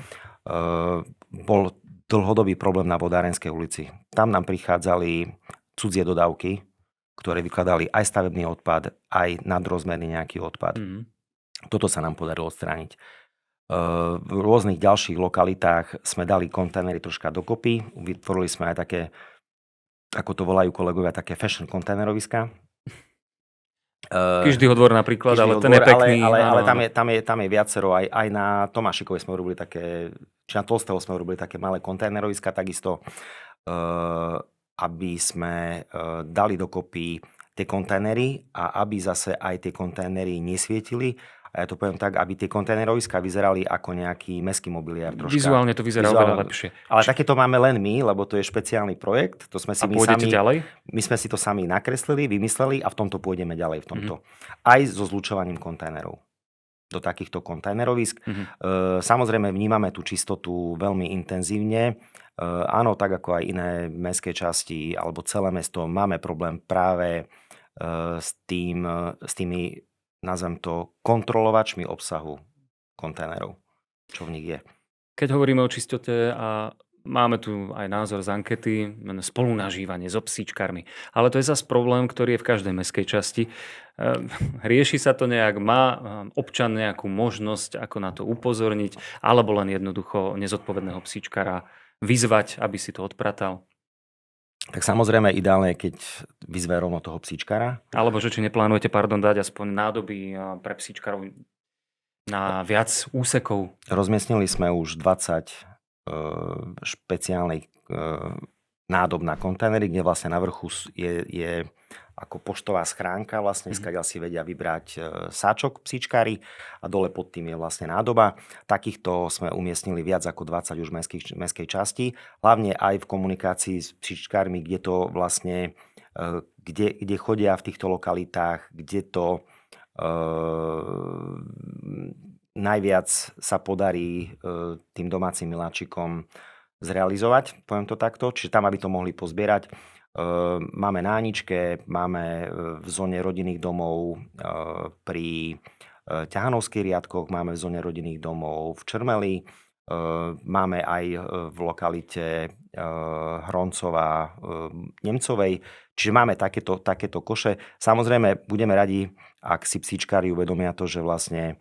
Speaker 2: Bol dlhodobý problém na Vodárenskej ulici. Tam nám prichádzali cudzie dodávky, ktoré vykladali aj stavebný odpad, aj nadrozmerný nejaký odpad. Toto sa nám podarilo odstrániť. V rôznych ďalších lokalitách sme dali kontajnery troška dokopy. Vytvorili sme aj také, ako to volajú kolegovia, také fashion kontajneroviska.
Speaker 1: Kiždyho dvor napríklad, ale ten
Speaker 2: dvor,
Speaker 1: je pekný.
Speaker 2: Ale tam je viacero, aj na Tomášikovej sme urobili také, či na Tolstého sme urobili také malé kontajneroviska, takisto, aby sme dali dokopy tie kontajnery a aby zase aj tie kontajnery nesvietili. A ja to poviem tak, aby tie kontajneroviská vyzerali ako nejaký mestský mobiliár troška.
Speaker 1: Vizuálne to vyzerá oveľa lepšie.
Speaker 2: Ale takéto máme len my, lebo to je špeciálny projekt. To sme si my sami,
Speaker 1: ďalej?
Speaker 2: My sme si to sami nakreslili, vymysleli a v tomto pôjdeme ďalej v tomto. Aj so zlučovaním kontajnerov do takýchto kontajnerovisk. Samozrejme vnímame tú čistotu veľmi intenzívne. Áno, tak ako aj iné mestské časti alebo celé mesto, máme problém práve s tými, nazvem to, kontrolovačmi obsahu kontajnerov, čo v nich je.
Speaker 1: Keď hovoríme o čistote a máme tu aj názor z ankety, spolunažívanie so psíčkarmi. Ale to je zase problém, ktorý je v každej mestskej časti. Rieši sa to nejak? Má občan nejakú možnosť, ako na to upozorniť? Alebo len jednoducho nezodpovedného psíčkara vyzvať, aby si to odpratal?
Speaker 2: Tak samozrejme ideálne je, keď vyzve rovno toho psíčkara.
Speaker 1: Alebo že či neplánujete, dať aspoň nádoby pre psíčkarov na viac úsekov?
Speaker 2: Rozmiestnili sme už 20 špeciálnych nádob na kontajnery, kde vlastne na vrchu je ako poštová schránka, vlastne skadiaľ si vedia vybrať sáčok psíčkári a dole pod tým je vlastne nádoba. Takýchto sme umiestnili viac ako 20 už mestskej časti, hlavne aj v komunikácii s psíčkármi, kde to vlastne, kde chodia v týchto lokalitách, kde to najviac sa podarí tým domácim miláčikom zrealizovať, poviem to takto, čiže tam, aby to mohli pozbierať. Máme na Aničke, máme v zóne rodinných domov pri Ťahanovských riadkoch, máme v zóne rodinných domov v Črmeli, máme aj v lokalite Hroncová Nemcovej, čiže máme takéto koše. Samozrejme, budeme radi, ak si psíčkári uvedomia to, že vlastne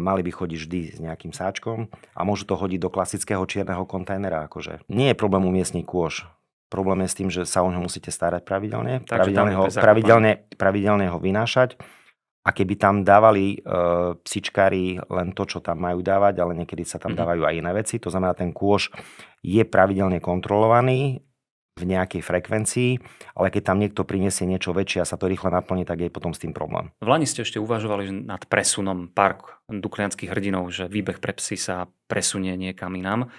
Speaker 2: mali by chodiť vždy s nejakým sáčkom a môžu to hodiť do klasického čierneho kontajnera. Akože. Nie je problém umiestniť kôš. Problém je s tým, že sa o ňo musíte starať pravidelne, pravidelne ho vynášať. A keby tam dávali psíčkári len to, čo tam majú dávať, ale niekedy sa tam dávajú aj iné veci, to znamená, ten kôš je pravidelne kontrolovaný v nejakej frekvencii, ale keď tam niekto prinesie niečo väčšie a sa to rýchle naplní, tak je potom s tým problém.
Speaker 1: V Lani ste ešte uvažovali nad presunom park Duklianskych hrdinov, že výbeh pre psy sa presunie niekam inám.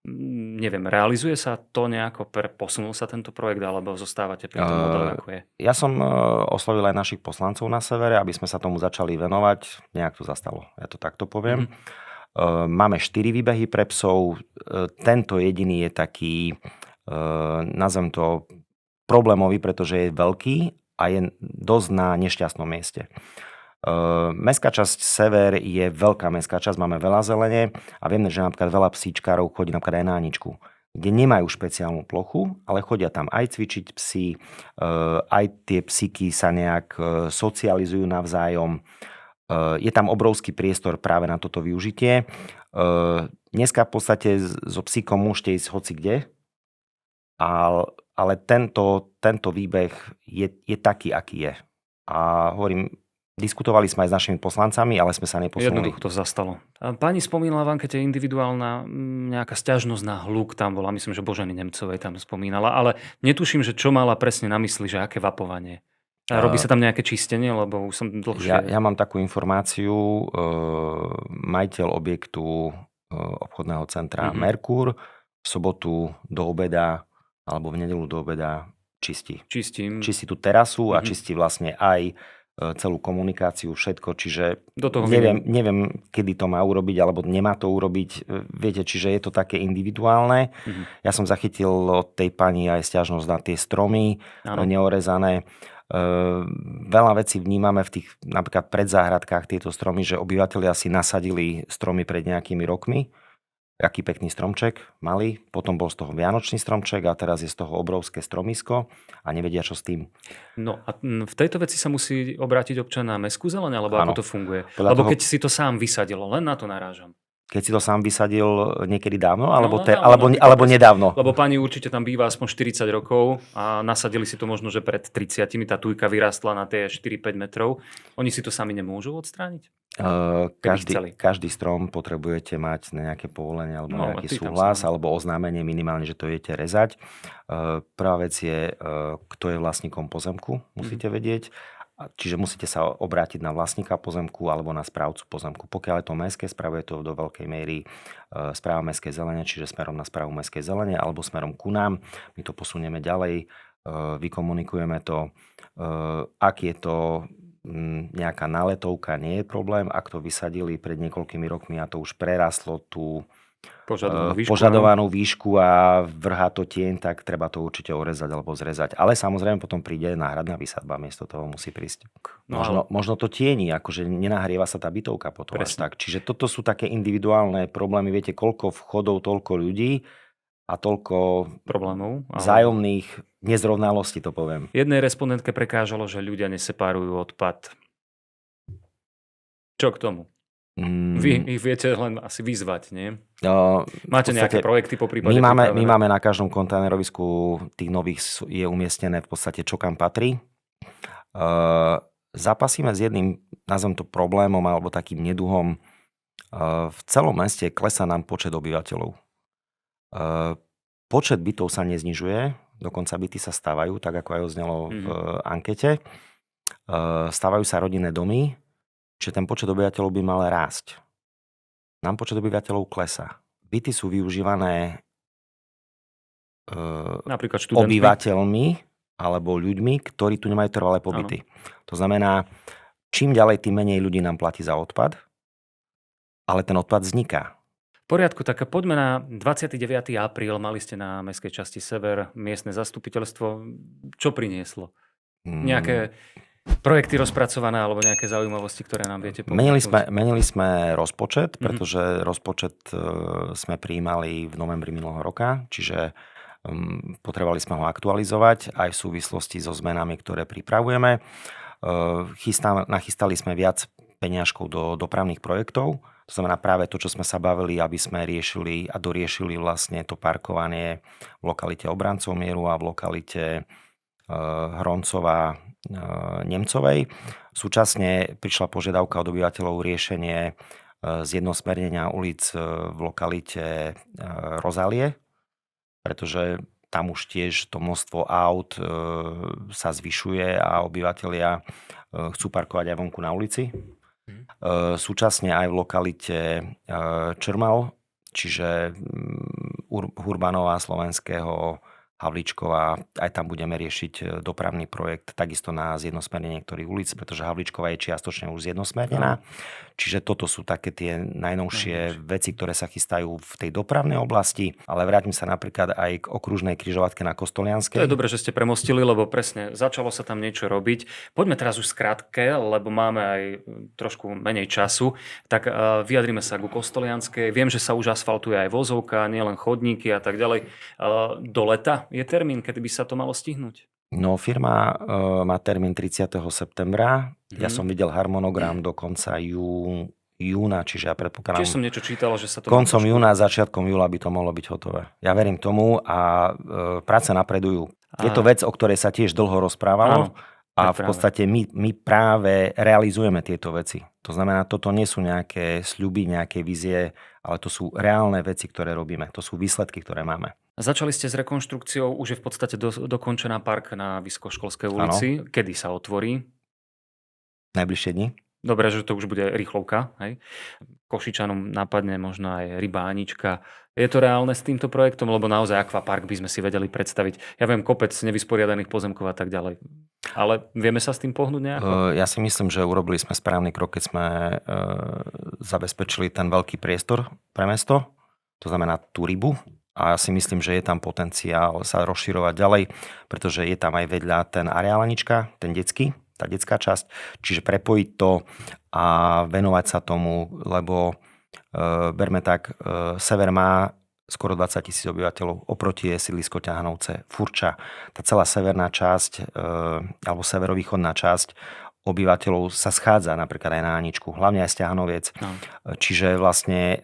Speaker 1: Neviem, realizuje sa to nejako? Posunul sa tento projekt, alebo zostávate pri tom modele, ako je?
Speaker 2: Ja som oslovil aj našich poslancov na severe, aby sme sa tomu začali venovať. Nejak to zastalo, ja to takto poviem. Máme 4 výbehy pre psov. Tento jediný je taký, nazvem to, problémový, pretože je veľký a je dosť na nešťastnom mieste. Mestská časť Sever je veľká mestská časť, máme veľa zelene a vieme, že napríklad veľa psíčkárov chodí napríklad aj na Aničku, kde nemajú špeciálnu plochu, ale chodia tam aj cvičiť psi, aj tie psíky sa nejak socializujú navzájom. Je tam obrovský priestor práve na toto využitie. Dneska v podstate so psíkom môžete ísť hoci kde, ale tento výbeh je taký, aký je. A hovorím, diskutovali sme aj s našimi poslancami, ale sme sa neposunuli.
Speaker 1: Jednoducho to zastalo. Pani spomínala v ankete individuálna nejaká sťažnosť na hluk tam bola. Myslím, že Boženy Nemcovej tam spomínala, ale netuším, že čo mala presne na mysli, že aké vapovanie. Robí sa tam nejaké čistenie, lebo už som dlhšie...
Speaker 2: Ja mám takú informáciu, majiteľ objektu obchodného centra Merkur v sobotu do obeda alebo v nedeľu do obeda čistí. Čistí tú terasu a čistí vlastne aj celú komunikáciu, všetko, čiže neviem, kedy to má urobiť, alebo nemá to urobiť. Viete, čiže je to také individuálne. Ja som zachytil od tej pani aj sťažnosť na tie stromy neorezané. Veľa vecí vnímame v tých napríklad predzáhradkách tieto stromy, že obyvatelia si nasadili stromy pred nejakými rokmi. aký pekný stromček mali, potom bol z toho vianočný stromček a teraz je z toho obrovské stromisko a nevedia, čo s tým.
Speaker 1: No a v tejto veci sa musí obrátiť občan na mestskú zeleň, alebo
Speaker 2: Áno.
Speaker 1: ako to funguje?
Speaker 2: Podľa
Speaker 1: Lebo
Speaker 2: toho-
Speaker 1: keď si to sám vysadilo, len na to narážam.
Speaker 2: Keď si to sám vysadil niekedy dávno, alebo,
Speaker 1: No,
Speaker 2: alebo nedávno.
Speaker 1: Lebo pani určite tam býva aspoň 40 rokov a nasadili si to možno, že pred 30, tá tujka vyrástla na tie 4-5 metrov. Oni si to sami nemôžu odstrániť? chceli.
Speaker 2: Každý strom potrebujete mať nejaké povolenie alebo
Speaker 1: No,
Speaker 2: nejaký
Speaker 1: ty tam
Speaker 2: súhlas
Speaker 1: sám.
Speaker 2: alebo oznámenie minimálne, že to idete rezať. Prvá vec je, kto je vlastníkom pozemku, musíte vedieť. Čiže musíte sa obrátiť na vlastníka pozemku alebo na správcu pozemku. Pokiaľ je to mestské, spravuje to do veľkej miery správa mestskej zelene, čiže smerom na správu mestskej zelene alebo smerom ku nám. My to posunieme ďalej, vykomunikujeme to. Ak je to nejaká náletovka, nie je problém. Ak to vysadili pred niekoľkými rokmi a to už prerastlo tú požadovanú výšku a vrhá to tieň, tak treba to určite orezať alebo zrezať. Ale samozrejme potom príde náhradná výsadba, miesto toho musí prísť. Možno to tieni, akože nenahrieva sa tá bytovka potom až tak. Čiže toto sú také individuálne problémy. Viete, koľko vchodov, toľko ľudí a toľko
Speaker 1: problémov,
Speaker 2: vzájomných nezrovnalostí, to poviem.
Speaker 1: Jednej respondentke prekážalo, že ľudia neseparujú odpad. Čo k tomu? Vy ich viete len asi vyzvať, nie? Máte nejaké projekty po prípade?
Speaker 2: My máme na každom kontajnerovisku tých nových je umiestnené v podstate čo kam patrí. Zapasíme s jedným, nazvem to problémom alebo takým neduhom. V celom meste klesá nám počet obyvateľov. Počet bytov sa neznižuje, dokonca byty sa stavajú, tak ako aj odznelo v ankete. Stavajú sa rodinné domy, čiže ten počet obyvateľov by mal rásť. Nám počet obyvateľov klesá. Byty sú využívané
Speaker 1: napríklad študentmi,
Speaker 2: obyvateľmi alebo ľuďmi, ktorí tu nemajú trvalé pobyty. To znamená, čím ďalej, tým menej ľudí nám platí za odpad, ale ten odpad vzniká.
Speaker 1: V poriadku, tak poďme na 29. apríl. Mali ste na mestskej časti Sever miestne zastupiteľstvo. Čo prinieslo? Nejaké projekty rozpracované alebo nejaké zaujímavosti, ktoré nám viete povedať?
Speaker 2: Menili sme rozpočet, pretože rozpočet sme prijímali v novembri minulého roka, čiže potrebovali sme ho aktualizovať aj v súvislosti so zmenami, ktoré pripravujeme. Nachystali sme viac peňažkov do dopravných projektov. To znamená práve to, čo sme sa bavili, aby sme riešili a doriešili vlastne to parkovanie v lokalite Obrancov mieru a v lokalite Hroncova Nemcovej. Súčasne prišla požiadavka od obyvateľov riešenie zjednosmernenia ulic v lokalite Rozálie, pretože tam už tiež to množstvo aut sa zvyšuje a obyvatelia chcú parkovať aj vonku na ulici. Súčasne aj v lokalite Črmal, čiže Hurbanova, Slovenského, Havlíčková, aj tam budeme riešiť dopravný projekt, takisto na zjednosmernenie niektorých ulic, pretože Havlíčková je čiastočne už zjednosmernená. Čiže toto sú také tie najnovšie veci, ktoré sa chystajú v tej dopravnej oblasti, ale vrátim sa napríklad aj k okružnej križovatke na Kostolianskej.
Speaker 1: To je dobré, že ste premostili, lebo presne začalo sa tam niečo robiť. Poďme teraz už skrátke, lebo máme aj trošku menej času. Tak vyjadrime sa ku Kostolianskej. Viem, že sa už asfaltuje aj vozovka, nielen chodníky a tak ďalej. Do leta je termín, kedy by sa to malo stihnúť?
Speaker 2: No, firma má termín 30. septembra. Ja som videl harmonogram do konca júna, čiže ja predpokladám...
Speaker 1: Čiže som niečo čítal, že sa to...
Speaker 2: Koncom júna, začiatkom júla by to mohlo byť hotové. Ja verím tomu a práce napredujú. Je to vec, o ktorej sa tiež dlho rozprávalo. A v podstate my práve realizujeme tieto veci. To znamená, toto nie sú nejaké sľuby, nejaké vizie, ale to sú reálne veci, ktoré robíme. To sú výsledky, ktoré máme.
Speaker 1: Začali ste s rekonštrukciou, už je v podstate dokončená park na Vysokoškolskej ulici. Ano. Kedy sa otvorí?
Speaker 2: Najbližšie dni.
Speaker 1: Dobre, že to už bude rýchlovka. Hej? Košičanom napadne možno aj rybánička. Je to reálne s týmto projektom? Lebo naozaj akvapark by sme si vedeli predstaviť. Ja viem, kopec nevysporiadaných pozemkov a tak ďalej. Ale vieme sa s tým pohnúť nejako?
Speaker 2: Ja si myslím, že urobili sme správny krok, keď sme zabezpečili ten veľký priestor pre mesto. To znamená tú rybu. A ja si myslím, že je tam potenciál sa rozširovať ďalej, pretože je tam aj vedľa ten areálanička, ten detský, tá detská časť. Čiže prepojiť to a venovať sa tomu, lebo Berme tak, Sever má skoro 20 000 obyvateľov, oproti je sídlisko Ťahanovce, Furča. Tá celá severná časť, alebo severovýchodná časť obyvateľov sa schádza napríklad aj na Aničku, hlavne aj z Ťahanoviec. No. Čiže vlastne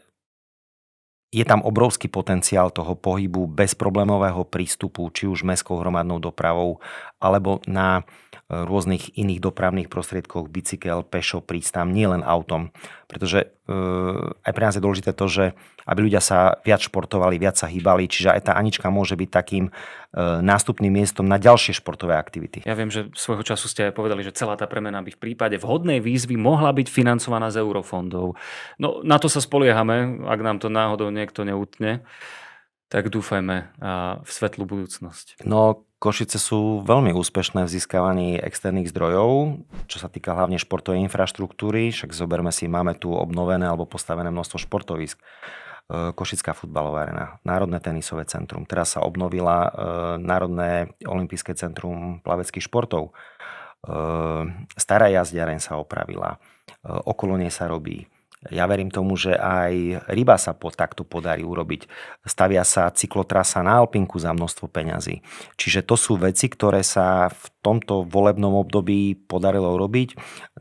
Speaker 2: je tam obrovský potenciál toho pohybu bezproblémového prístupu, či už mestskou hromadnou dopravou, alebo na rôznych iných dopravných prostriedkoch, bicykel, pešo, prísť tam, nie len autom. Pretože aj pre nás je dôležité to, že aby ľudia sa viac športovali, viac sa hýbali, čiže aj tá Anička môže byť takým nástupným miestom na ďalšie športové aktivity.
Speaker 1: Ja viem, že svojho času ste aj povedali, že celá tá premena by v prípade vhodnej výzvy mohla byť financovaná z eurofondov. No na to sa spoliehame, ak nám to náhodou niekto neutne, tak dúfajme v svetlú budúcnosť.
Speaker 2: No, Košice sú veľmi úspešné v získavaní externých zdrojov, čo sa týka hlavne športovej infraštruktúry. Však zoberme si, máme tu obnovené alebo postavené množstvo športovísk. Košická futbalová arena, Národné tenisové centrum. Teraz sa obnovila Národné olympijské centrum plaveckých športov. Stará jazdiareň sa opravila. Okolo nej sa robí. Ja verím tomu, že aj ryba sa takto podarí urobiť. Stavia sa cyklotrasa na Alpinku za množstvo peňazí. Čiže to sú veci, ktoré sa v tomto volebnom období podarilo urobiť.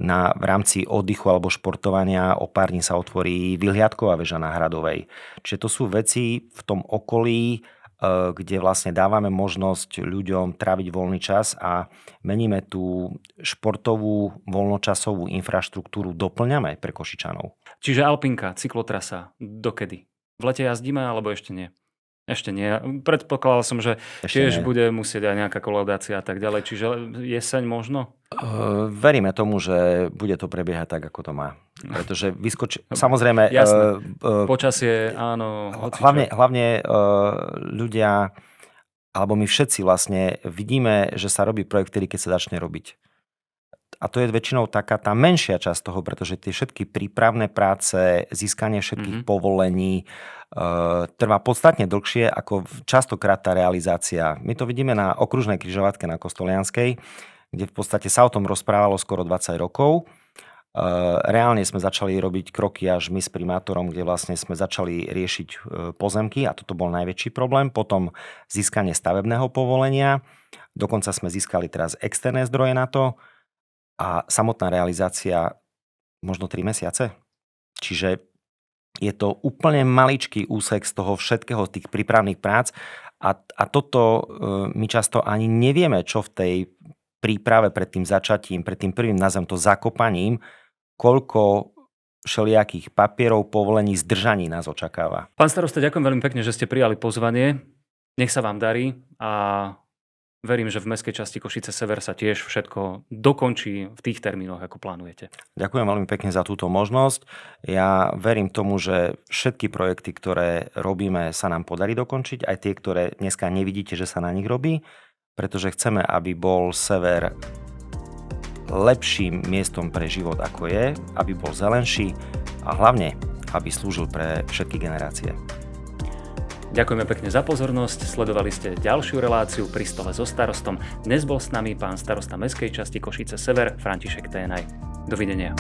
Speaker 2: V rámci oddychu alebo športovania o pár dní sa otvorí vyhliadková väža na Hradovej. Čiže to sú veci v tom okolí, kde vlastne dávame možnosť ľuďom tráviť voľný čas a meníme tú športovú voľnočasovú infraštruktúru, doplňame pre Košičanov.
Speaker 1: Čiže Alpinka, cyklotrasa, dokedy? V lete jazdíme alebo ešte nie? Ešte nie. Predpokladal som, že tiež bude musieť aj nejaká kolaudácia a tak ďalej. Čiže jeseň možno?
Speaker 2: Veríme tomu, že bude to prebiehať tak, ako to má. Pretože samozrejme...
Speaker 1: Počasie, áno.
Speaker 2: Hlavne ľudia, alebo my všetci vlastne vidíme, že sa robí projekt, ktorý keď sa začne robiť. A to je väčšinou taká tá menšia časť toho, pretože tie všetky prípravné práce, získanie všetkých povolení trvá podstatne dlhšie ako častokrát tá realizácia. My to vidíme na okružnej križovatke na Kostolianskej, kde v podstate sa o tom rozprávalo skoro 20 rokov. Reálne sme začali robiť kroky až my s primátorom, kde vlastne sme začali riešiť pozemky a toto bol najväčší problém. Potom získanie stavebného povolenia. Dokonca sme získali teraz externé zdroje na to. A samotná realizácia možno 3 mesiace. Čiže je to úplne maličký úsek z toho všetkého, tých prípravných prác a toto my často ani nevieme, čo v tej príprave pred tým začatím, pred tým prvým nazvem to zakopaním, koľko všelijakých papierov, povolení, zdržaní nás očakáva.
Speaker 1: Pán starosta, ďakujem veľmi pekne, že ste prijali pozvanie. Nech sa vám darí a verím, že v mestskej časti Košice Sever sa tiež všetko dokončí v tých termínoch, ako plánujete.
Speaker 2: Ďakujem veľmi pekne za túto možnosť. Ja verím tomu, že všetky projekty, ktoré robíme, sa nám podarí dokončiť, aj tie, ktoré dneska nevidíte, že sa na nich robí, pretože chceme, aby bol Sever lepším miestom pre život, ako je, aby bol zelenší a hlavne, aby slúžil pre všetky generácie.
Speaker 1: Ďakujeme pekne za pozornosť, sledovali ste ďalšiu reláciu Pri stole so starostom. Dnes bol s nami pán starosta mestskej časti Košice Sever, František Ténaj. Dovidenia.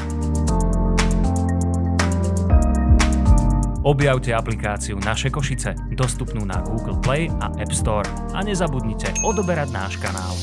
Speaker 1: Objavte aplikáciu Naše Košice, dostupnú na Google Play a App Store. A nezabudnite odoberať náš kanál.